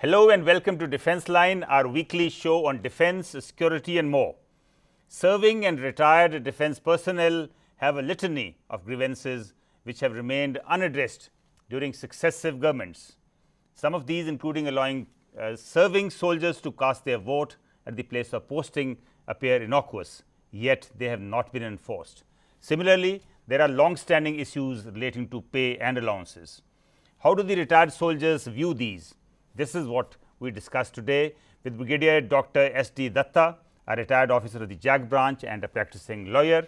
Hello and welcome to DefenceLine, our weekly show on defense, security and more. Serving and retired defense personnel have a litany of grievances which have remained unaddressed during successive governments. Some of these including allowing serving soldiers to cast their vote at the place of posting appear innocuous, yet they have not been enforced. Similarly, there are long-standing issues relating to pay and allowances. How do the retired soldiers view these? This is what we discuss today with Brigadier Dr. S.D. Datta, a retired officer of the JAG branch and a practicing lawyer,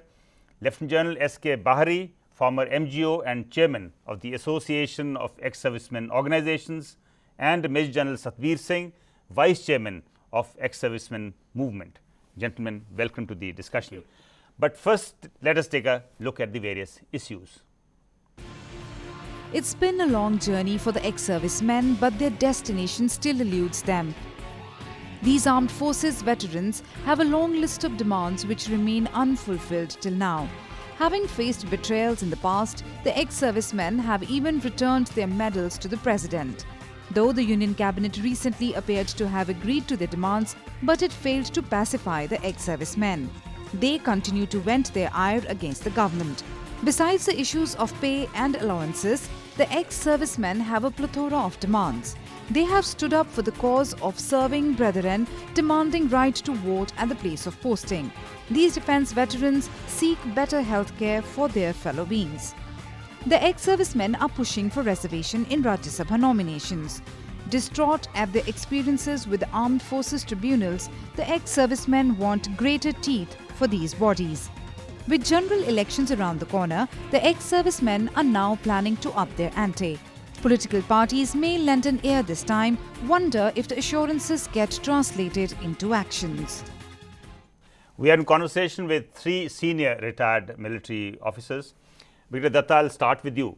Lieutenant General S.K. Bahari, former MGO and chairman of the Association of Ex-Servicemen Organizations, and Major General Satbir Singh, vice chairman of Ex-Servicemen Movement. Gentlemen, welcome to the discussion. But first, let us take a look at the various issues. It's been a long journey for the ex-servicemen, but their destination still eludes them. These armed forces veterans have a long list of demands which remain unfulfilled till now. Having faced betrayals in the past, the ex-servicemen have even returned their medals to the president. Though the Union Cabinet recently appeared to have agreed to their demands, but it failed to pacify the ex-servicemen. They continue to vent their ire against the government. Besides the issues of pay and allowances, the ex-servicemen have a plethora of demands. They have stood up for the cause of serving brethren, demanding right to vote at the place of posting. These defense veterans seek better health care for their fellow beings. The ex-servicemen are pushing for reservation in Rajya Sabha nominations. Distraught at their experiences with the armed forces tribunals, the ex-servicemen want greater teeth for these bodies. With general elections around the corner, the ex-servicemen are now planning to up their ante. Political parties may lend an ear this time, wonder if the assurances get translated into actions. We are in conversation with three senior retired military officers. Brigadier Datta, I'll start with you.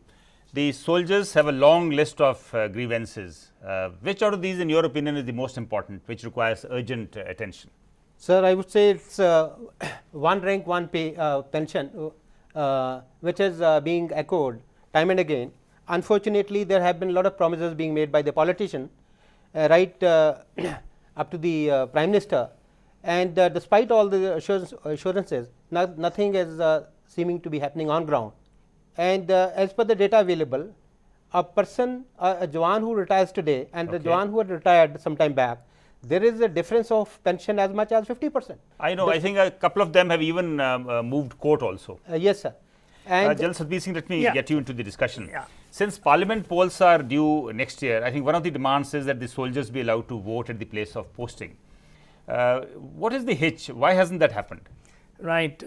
The soldiers have a long list of grievances. Which out of these, in your opinion, is the most important, which requires urgent attention? Sir, I would say it's one rank, one pay pension, which is being echoed time and again. Unfortunately, there have been a lot of promises being made by the politician, right up to the Prime Minister, and despite all the assurances, nothing is seeming to be happening on ground. And as per the data available, a person, a Jawan who retires today and the Jawan who had retired some time back, there is a difference of pension as much as 50%. I know. I think a couple of them have even moved court also. Yes, sir. And General Satbir Singh, let me get you into the discussion. Since parliament polls are due next year, I think one of the demands is that the soldiers be allowed to vote at the place of posting. What is the hitch? Why hasn't that happened? Right.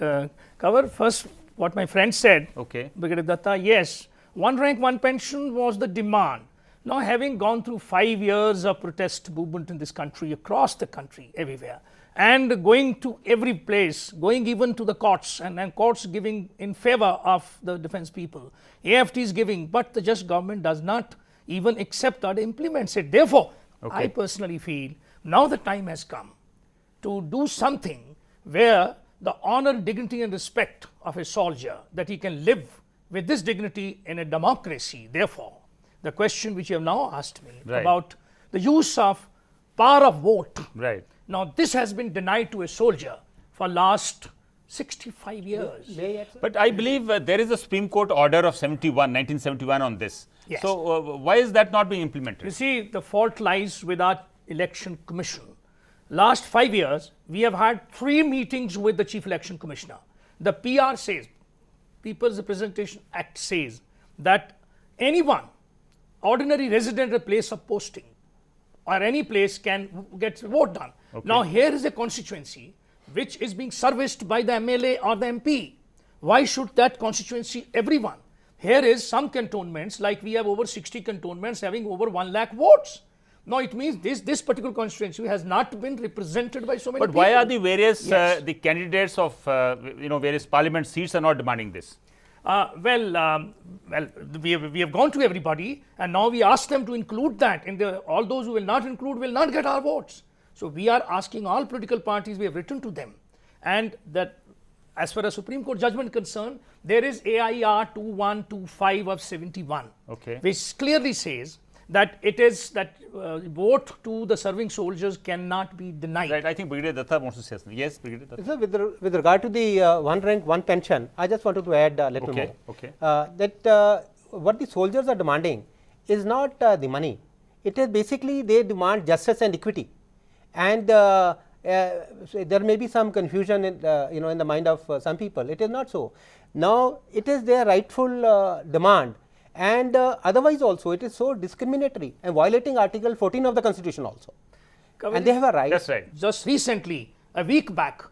Cover first what my friend said. Okay. Brigadier Datta, yes, one rank, one pension was the demand. Now, having gone through 5 years of protest movement in this country, across the country, everywhere, and going to every place, going even to the courts, and courts giving in favor of the defense people, AFT is giving, but the just government does not even accept or implements it. Therefore, I personally feel now the time has come to do something where the honor, dignity and respect of a soldier, that he can live with this dignity in a democracy. Therefore, the question which you have now asked me about the use of power of vote. Right. Now, this has been denied to a soldier for last 65 years. But I believe there is a Supreme Court order of 1971 on this. Yes. So, why is that not being implemented? You see, the fault lies with our election commission. Last 5 years, we have had 3 meetings with the Chief Election Commissioner. The PR says, People's Representation Act says that anyone, ordinary resident at a place of posting or any place can get vote done. Now, here is a constituency which is being serviced by the MLA or the MP. Why should that constituency everyone? Here is some cantonments, like we have over 60 cantonments having over 1 lakh votes. Now, it means this particular constituency has not been represented by so many people. But why are the various the candidates of various parliament seats are not demanding this? Well, we have gone to everybody, and now we ask them to include that. All those who will not include will not get our votes. So we are asking all political parties. We have written to them, and that as far as Supreme Court judgment concerned, there is AIR 2125 of 71, which clearly says that it is that vote to the serving soldiers cannot be denied. Right. I think Brigadier Datta wants to say something. Yes, Brigadier Datta. So, with regard to the one rank, one pension, I just wanted to add a little more. Okay. That what the soldiers are demanding is not the money. It is basically they demand justice and equity, and so there may be some confusion in in the mind of some people. It is not so. Now, it is their rightful demand, and otherwise also it is so discriminatory and violating Article 14 of the Constitution also. And they have a right. That's right. Just recently, a week back,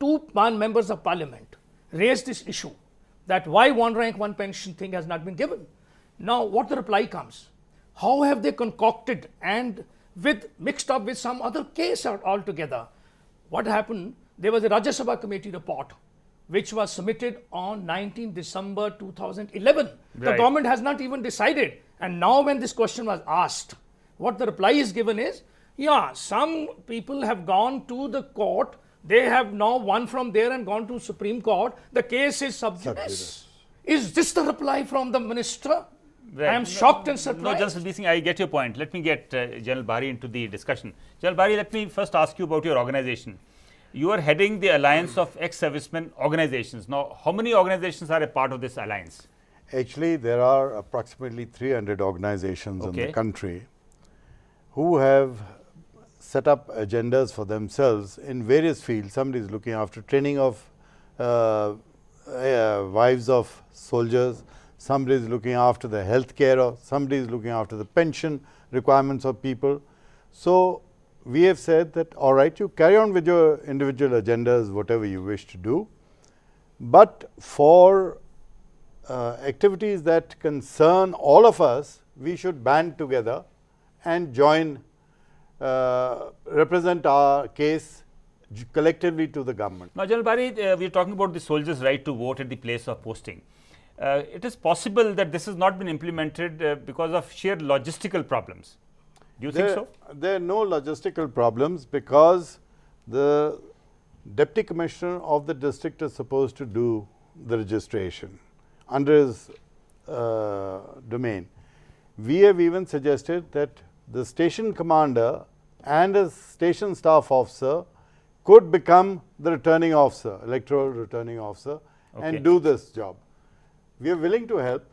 two members of parliament raised this issue that why one rank, one pension thing has not been given. Now, what the reply comes? How have they concocted and mixed up with some other case altogether? What happened? There was a Rajya Sabha committee report which was submitted on 19 December 2011. The Right. government has not even decided. And now when this question was asked, what the reply is given is, yeah, some people have gone to the court, they have now won from there and gone to Supreme Court, the case is sub judice. Is this the reply from the minister? Right. I am shocked and No, surprised. General Singh, I get your point. Let me get General Bari into the discussion. General Bari, let me first ask you about your organization. You are heading the Alliance of Ex-Servicemen Organizations. Now, how many organizations are a part of this alliance? Actually, there are approximately 300 organizations in Okay. the country who have set up agendas for themselves in various fields. Somebody is looking after training of wives of soldiers, somebody is looking after the health care, or somebody is looking after the pension requirements of people. So, we have said that all right, you carry on with your individual agendas, whatever you wish to do, but for activities that concern all of us, we should band together and join, represent our case collectively to the government. Now, General Bari, we are talking about the soldiers' right to vote at the place of posting. It is possible that this has not been implemented because of sheer logistical problems. Do you think so? There are no logistical problems because the Deputy Commissioner of the district is supposed to do the registration under his domain. We have even suggested that the station commander and a station staff officer could become the returning officer, electoral returning officer, Okay. and do this job. We are willing to help.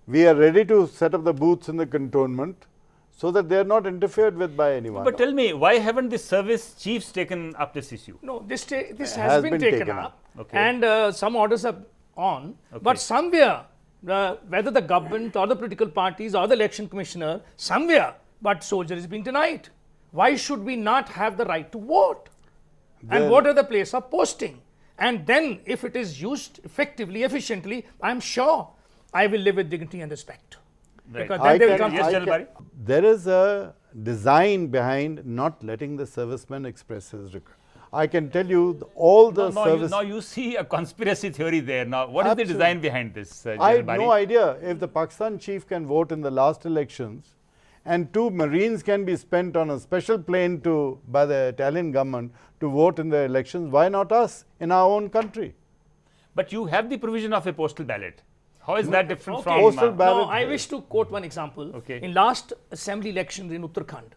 We are ready to set up the booths in the cantonment so that they are not interfered with by anyone. But tell me, why haven't the service chiefs taken up this issue? No, this has been taken up, Okay. and some orders are on. Okay. But somewhere, whether the government or the political parties or the election commissioner, somewhere, but soldier is being denied. Why should we not have the right to vote? And vote at the place of posting? And then, if it is used effectively, efficiently, I am sure I will live with dignity and respect. Right. Because then they will come. Yes, General Bari? There is a design behind not letting the servicemen express his regret. I can tell you all the service. Now you see a conspiracy theory there. Now, what is the Absolutely. design behind this, I General have Bari? no idea if the Pakistan chief can vote in the last elections and 2 Marines can be spent on a special plane by the Italian government to vote in the elections. Why not us in our own country? But you have the provision of a postal ballot. How is that different Okay. from Postal ballot. Now, I wish to quote one example. Okay. In last assembly elections in Uttarakhand,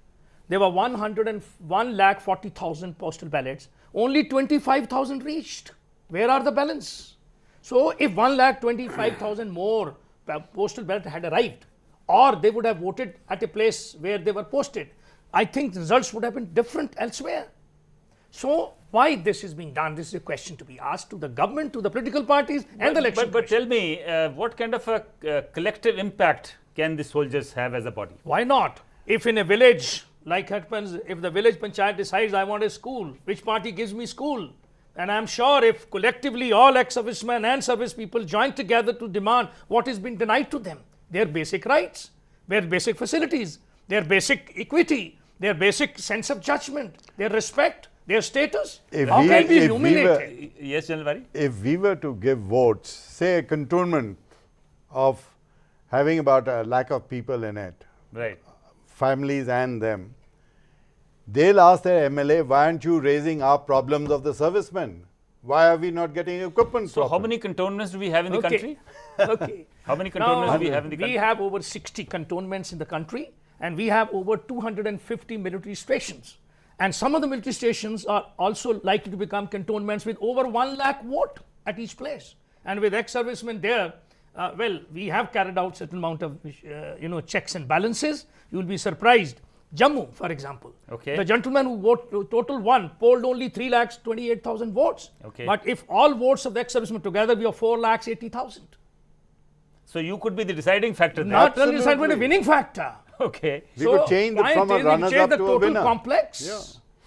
there were 101,40,000 postal ballots. Only 25,000 reached. Where are the balance? So, if 1,25,000 more postal ballots had arrived, or they would have voted at a place where they were posted, I think the results would have been different elsewhere. So, why this is being done? This is a question to be asked to the government, to the political parties, and the election. But tell me, what kind of a collective impact can the soldiers have as a body? Why not? If in a village, like happens, if the village panchayat decides I want a school, which party gives me school? And I am sure if collectively all ex-servicemen and service people join together to demand what is being denied to them, their basic rights, their basic facilities, their basic equity, their basic sense of judgment, their respect, their status, how can be humiliated? Yes, General Bari? If we were to give votes, say a cantonment of having about a lakh of people in it, Right. families and them, they'll ask their MLA, why aren't you raising our problems of the servicemen? Why are we not getting equipment? So, how properly? many cantonments do we have in the Okay. country? Okay. How many cantonments do we have in the We country? have over 60 cantonments in the country, and we have over 250 military stations. And some of the military stations are also likely to become cantonments with over 1 lakh vote at each place. And with ex-servicemen there, well, we have carried out certain amount of checks and balances. You will be surprised. Jammu, for example, Okay. the gentleman who total won polled only 3,28,000 votes. Okay. But if all votes of the ex-servicemen together, we have 4,80,000. So you could be the deciding factor there. Not only decided, but a winning factor. Okay. We could change point from a is we runners change up the to a total winner. complex. Yeah.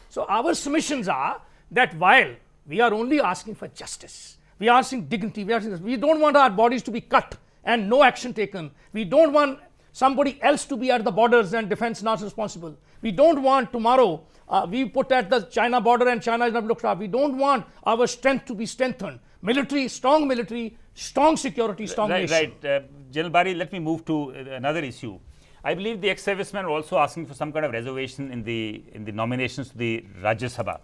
So our submissions are that while we are only asking for justice, we are asking dignity, we don't want our bodies to be cut and no action taken. We don't want somebody else to be at the borders and defense not responsible. We don't want tomorrow we put at the China border and China is not looked after. We don't want our strength to be strengthened. Military, strong security, strong nation. Right. General Bari, let me move to another issue. I believe the ex-servicemen are also asking for some kind of reservation in the nominations to the Rajya Sabha.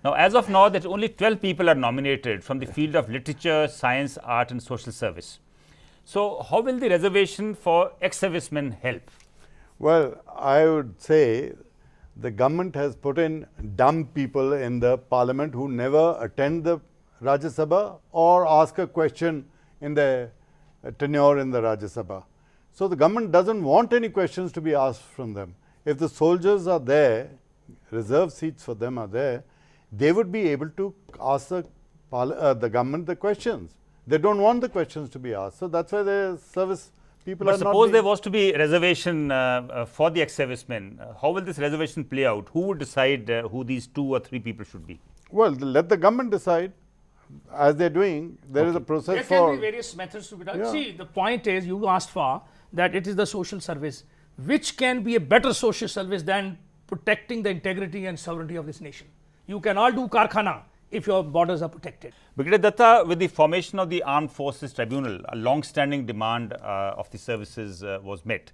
Now, as of now, that only 12 people are nominated from the field of literature, science, art and social service. So, how will the reservation for ex-servicemen help? Well, I would say the government has put in dumb people in the parliament who never attend the Rajya Sabha or ask a question in the tenure in the Rajya Sabha. So, the government doesn't want any questions to be asked from them. If the soldiers are there, reserve seats for them are there, they would be able to ask the government the questions. They don't want the questions to be asked. So, that's why the service people But are not. suppose there was to be reservation for the ex-servicemen, how will this reservation play out? Who would decide who these 2 or 3 people should be? Well, let the government decide. As they are doing, there is a process There for. can be various methods to be done. Yeah. See, the point is you asked for that it is the social service. Which can be a better social service than protecting the integrity and sovereignty of this nation? You can all do Karkhana if your borders are protected. Brigadier Datta, with the formation of the Armed Forces Tribunal, a long-standing demand of the services was met.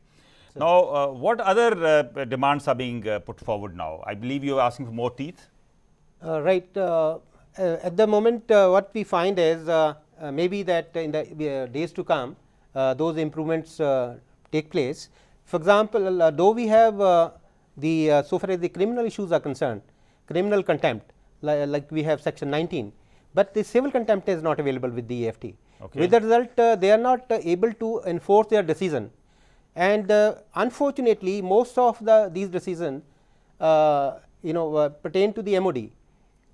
Now, what other demands are being put forward now? I believe you are asking for more teeth. Right. At the moment, what we find is maybe that in the days to come, those improvements take place. For example, though we have so far as the criminal issues are concerned, criminal contempt, like we have section 19, but the civil contempt is not available with the EFT. Okay. With the result, they are not able to enforce their decision, and unfortunately, most of these decisions, pertain to the MOD.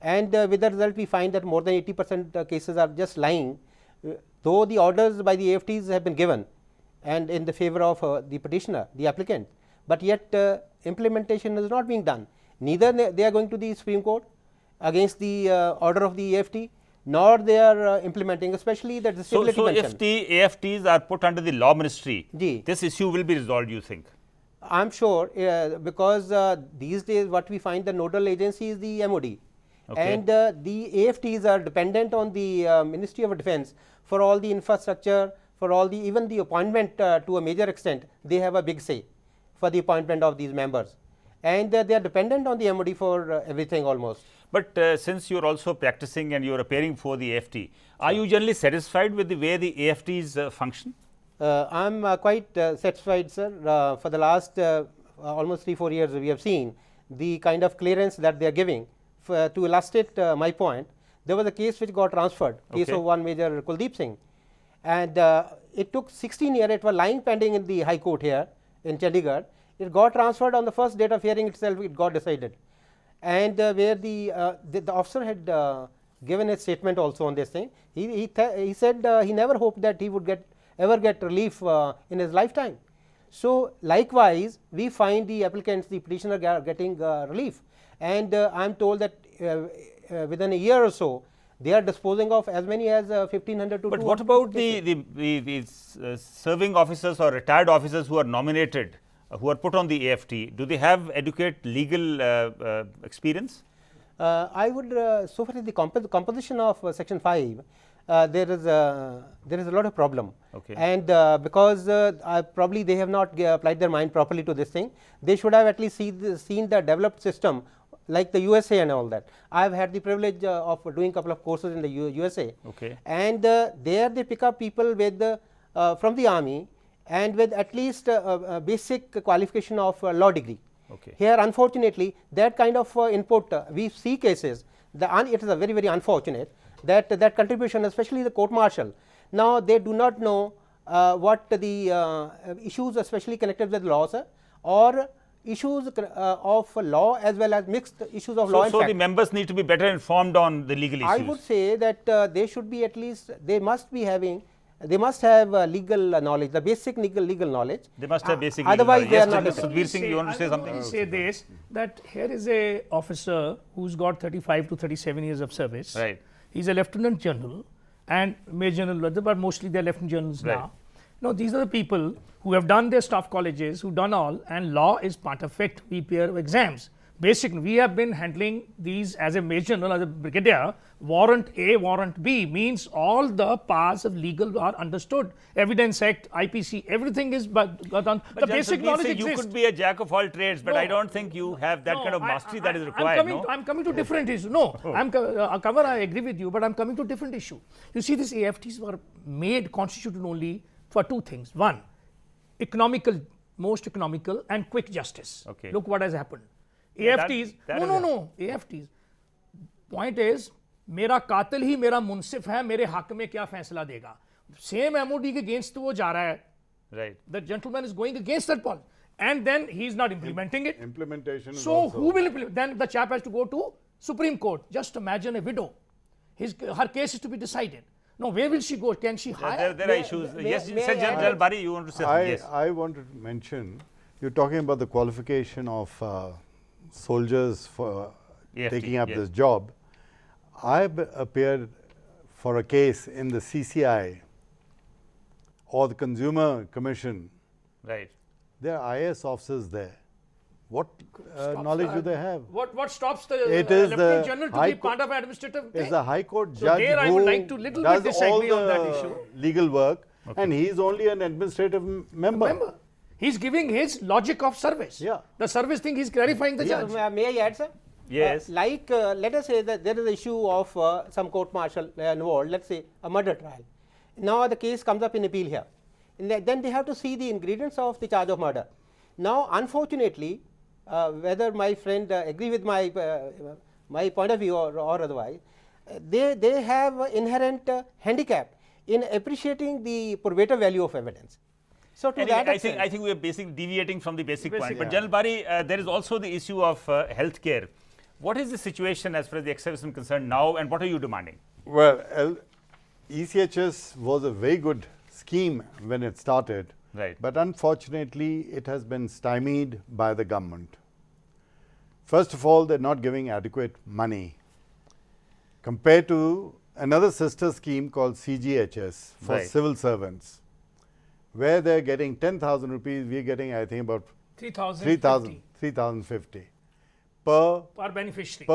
And with the result, we find that more than 80% cases are just lying, though the orders by the AFTs have been given and in the favor of the petitioner, the applicant, but yet implementation is not being done. Neither they are going to the Supreme Court against the order of the AFT, nor they are implementing, especially the disability So pension. if the AFTs are put under the law ministry, Ji. this issue will be resolved, you think? I am sure, because these days what we find the nodal agency is the MOD. Okay. And the AFTs are dependent on the Ministry of Defense for all the infrastructure, for all the even the appointment to a major extent. They have a big say for the appointment of these members, and they are dependent on the MOD for everything almost. But since you are also practicing and you are appearing for the AFT, are you generally satisfied with the way the AFTs function? I am quite satisfied, sir. For the last almost 3-4 years, we have seen the kind of clearance that they are giving. To illustrate my point, there was a case which got transferred, case Okay. of one Major Kuldeep Singh, and it took 16 years. It was lying pending in the High Court here in Chandigarh. It got transferred on the first date of hearing itself. It got decided, and where the officer had given a statement also on this thing. He said he never hoped that he would ever get relief in his lifetime. So likewise, we find the applicants, the petitioner getting relief. And I am told that within a year or so, they are disposing of as many as 1,500 to 200. But what about the serving officers or retired officers who are nominated, who are put on the AFT? Do they have adequate legal experience? I would, so far as the composition of section 5, there is a lot of problem. Okay. And because probably they have not applied their mind properly to this thing, they should have at least seen the developed system like the USA and all that. I have had the privilege of doing a couple of courses in the USA. Okay. And there they pick up people with from the army and with at least a basic qualification of law degree. Okay. Here unfortunately that kind of input we see cases, it is a very unfortunate that that contribution, especially the court martial, now they do not know what the issues especially connected with laws or issues of law as well as mixed issues of law and so fact. the members need to be better informed on the legal issues. I would say that they should be at least, they must have legal knowledge, the basic legal knowledge. They must have basic otherwise legal knowledge. they are Yes, not Sudhir Singh, you want to say something? I will say this, that here is a officer who's got 35 to 37 years of service. Right. He's a lieutenant general and major general, but mostly they're lieutenant generals Right. now. Now, these are the people who have done their staff colleges, who done all, and law is part of it. We appear exams. Basically, we have been handling these as a major general, as a brigadier. Warrant A, warrant B means all the parts of legal are understood. Evidence Act, IPC, everything is done. The basic knowledge you exists. could be a jack of all trades, but No. I don't think you have that kind of mastery that is required. I'm coming to different issue. No, Cover, I agree with you, but I'm coming to different issue. You see, these AFTs were made, constituted only for two things. One, most economical and quick justice. Okay. Look what has happened. Yeah, AFTs, that is no, AFTs. Point is, मेरा कातिल ही मेरा मुंसिफ है, मेरे हक में क्या फैसला देगा? Same MOD के against वो जा रहा है. Right. The gentleman is going against that policy, and then he is not implementing it. Implementation is So also who will implement? Then the chap has to go to Supreme Court. Just imagine a widow. Her case is to be decided. No, where will she go? Can she hire? There are issues. Yes, may Sir I add- General Bari, you want to say something? Yes. I wanted to mention, you're talking about the qualification of soldiers for AFT, taking up yes. this job. I appeared for a case in the CCI or the Consumer Commission. Right. There are IAS officers there. What knowledge do they have? What stops the It is Lieutenant the General to High be part of administrative It's thing? the High Court So judge there I who would like to little does bit all disagree on that the issue. legal work, and he is only an administrative member. Remember, he's giving his logic of service. Yeah. The service thing, he's clarifying the judge. May I add, sir? Yes. Let us say that there is an issue of some court martial involved, let's say a murder trial. Now the case comes up in appeal here. Then they have to see the ingredients of the charge of murder. Now, unfortunately, whether my friend agree with my my point of view or otherwise, they have inherent handicap in appreciating the probative value of evidence. So to Anyway, that extent, I think we are basically deviating from the basic point. Basic, But General Bari, there is also the issue of healthcare. What is the situation as far as the ex-servicemen is concerned now, and what are you demanding? Well, ECHS was a very good scheme when it started, Right. but unfortunately it has been stymied by the government. First of all, they're not giving adequate money compared to another sister scheme called CGHS for Right. civil servants, where they're getting 10,000 rupees, we're getting I think about 3,050 per beneficiary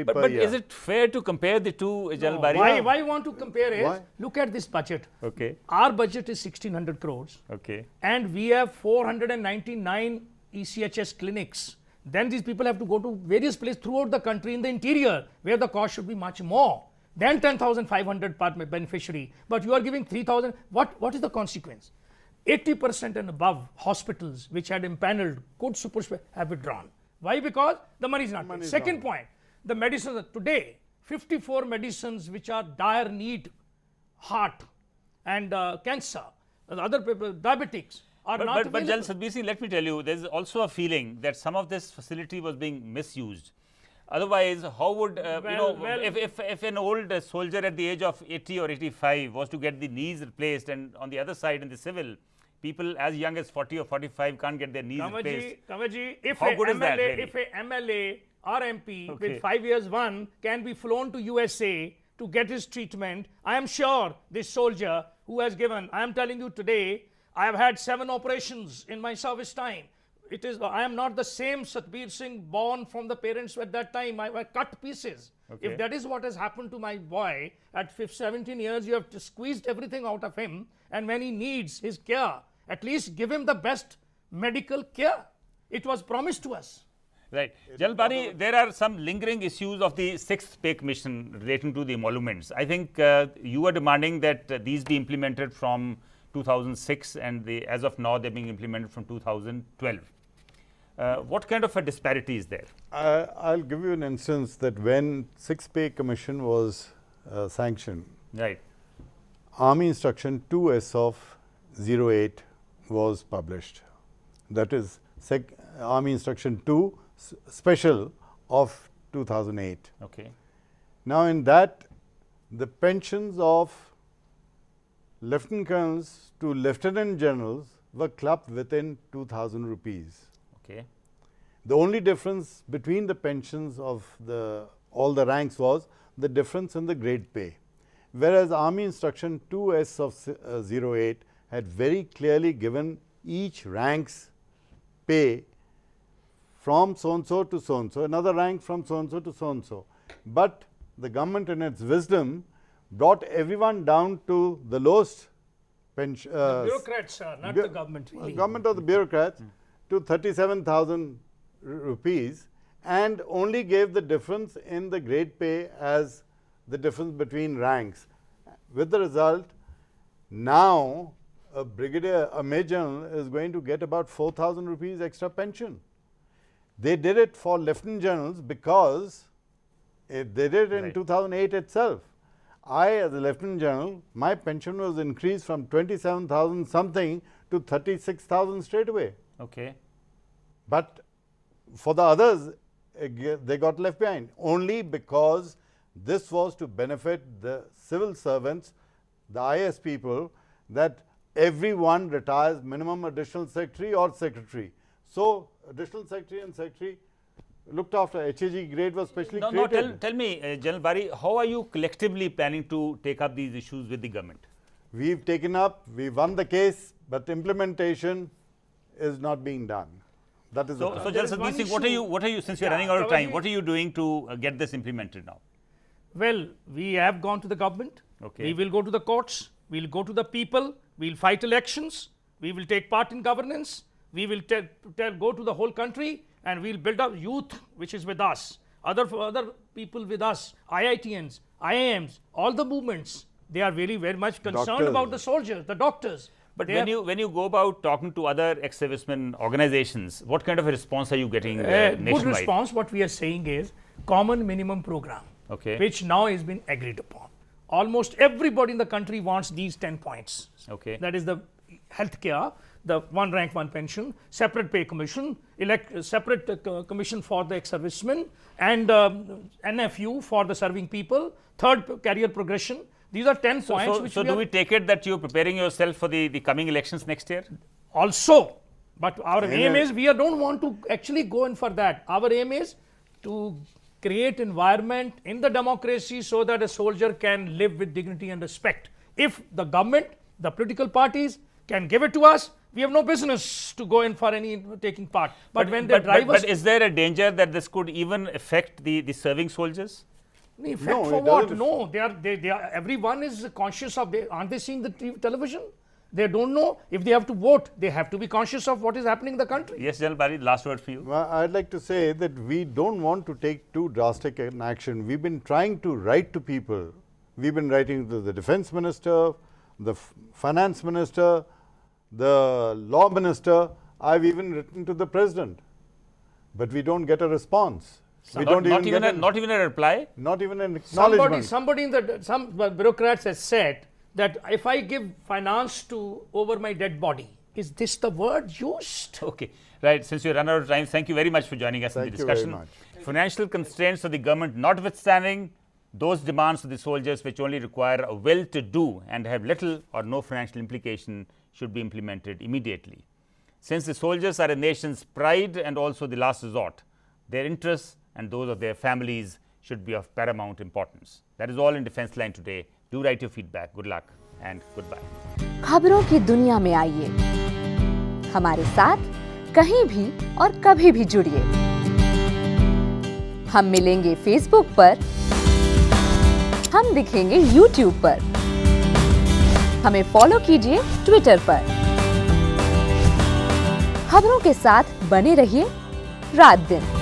per But year. is it fair to compare the two, General Bari? Why you want to compare is, Why? look at this budget. Okay. Our budget is 1600 crores. Okay. And we have 499 ECHS clinics. Then these people have to go to various places throughout the country in the interior, where the cost should be much more than 10,500 per beneficiary. But you are giving 3,000. What is the consequence? 80% and above hospitals which had impaneled good super have withdrawn. Why? Because the money is not there. Second point, the medicines today, 54 medicines which are dire need, heart and cancer, other people, diabetics, are not But General available. Sudhir Singh, let me tell you, there is also a feeling that some of this facility was being misused. Otherwise, how would if an old soldier at the age of 80 or 85 was to get the knees replaced, and on the other side in the civil, people as young as 40 or 45 can't get their knees replaced. Kamaji, if How a good is that, MLA, really? if a MLA or MP Okay. with 5 years one can be flown to USA to get his treatment, I am sure this soldier who has given, I am telling you today, I have had 7 operations in my service time. I am not the same Satbir Singh born from the parents at that time. I cut pieces. Okay. If that is what has happened to my boy at 17 years, you have squeezed everything out of him. And when he needs his care, at least give him the best medical care. It was promised to us. Right. General Bari, there are some lingering issues of the 6th pay commission relating to the emoluments. I think you are demanding that these be implemented from 2006, and as of now they are being implemented from 2012. What kind of a disparity is there? I'll give you an instance that when 6th Pay Commission was sanctioned, Right. Army Instruction 2S of 08 was published. That is Army Instruction 2 Special of 2008. Okay. Now, in that, the pensions of lieutenant colonels to lieutenant generals were clubbed within 2,000 rupees. Okay. The only difference between the pensions of all the ranks was the difference in the grade pay. Whereas Army Instruction 2S of 08 had very clearly given each rank's pay from so-and-so to so-and-so, another rank from so-and-so to so-and-so. But the government in its wisdom brought everyone down to the lowest pension. Bureaucrats, sir, not the government. Really. Government or the bureaucrats to 37,000 rupees, and only gave the difference in the grade pay as the difference between ranks. With the result, now a brigadier, a major general is going to get about 4,000 rupees extra pension. They did it for lieutenant generals because they did it in 2008 itself. I, as a lieutenant general, my pension was increased from 27,000 something to 36,000 straight away. Okay. But for the others, they got left behind only because this was to benefit the civil servants, the IS people, that everyone retires minimum additional secretary or secretary. So, additional secretary and secretary looked after. HAG grade was specially created. Tell me, General Bari, how are you collectively planning to take up these issues with the government? We've taken up, we won the case, but implementation is not being done. That is so, General Satbeer Singh, what are you, since you're running out of time, what are you doing to get this implemented now? Well, we have gone to the government. Okay. We will go to the courts. We will go to the people. We will fight elections. We will take part in governance. We will go to the whole country, and we will build up youth which is with us, other people with us, IITians, IIMs, all the movements. They are very much concerned about the soldiers, the doctors. But when you go about talking to other ex-servicemen organizations, what kind of a response are you getting nationwide? Good response. What we are saying is common minimum program, which now has been agreed upon. Almost everybody in the country wants these 10 points. Okay. That is the healthcare, the one rank, one pension, separate pay commission, separate commission for the ex-servicemen, and NFU for the serving people, third career progression. These are 10 points. So do we take it that you are preparing yourself for the coming elections next year? Also, but our aim is we don't want to actually go in for that. Our aim is to create environment in the democracy so that a soldier can live with dignity and respect. If the government, the political parties can give it to us, we have no business to go in for any taking part. But when they drive us... But is there a danger that this could even affect the serving soldiers? Effect for what? No, they are. Everyone is conscious of. Aren't they seeing the television? They don't know. If they have to vote, they have to be conscious of what is happening in the country. Yes, General Bari, last word for you. Well, I'd like to say that we don't want to take too drastic an action. We've been trying to write to people. We've been writing to the defense minister, the finance minister, the law minister. I've even written to the president, but we don't get a response. So not even a reply? Not even an acknowledgement. Some bureaucrats has said that if I give finance over my dead body, is this the word used? Okay, right. Since you run out of time, thank you very much for joining us in the discussion. Thank you very much. Financial constraints of the government notwithstanding, those demands of the soldiers which only require a will to do and have little or no financial implication should be implemented immediately. Since the soldiers are a nation's pride and also the last resort, their interests and those of their families should be of paramount importance. That is all in Defense Line today. Do write your feedback. Good luck and goodbye. खबरों की दुनिया में आइए, हमारे साथ कहीं भी और कभी भी जुड़िए। हम मिलेंगे फेसबुक पर, हम दिखेंगे यूट्यूब पर, हमें फॉलो कीजिए ट्विटर पर। खबरों के साथ बने रहिए रात दिन।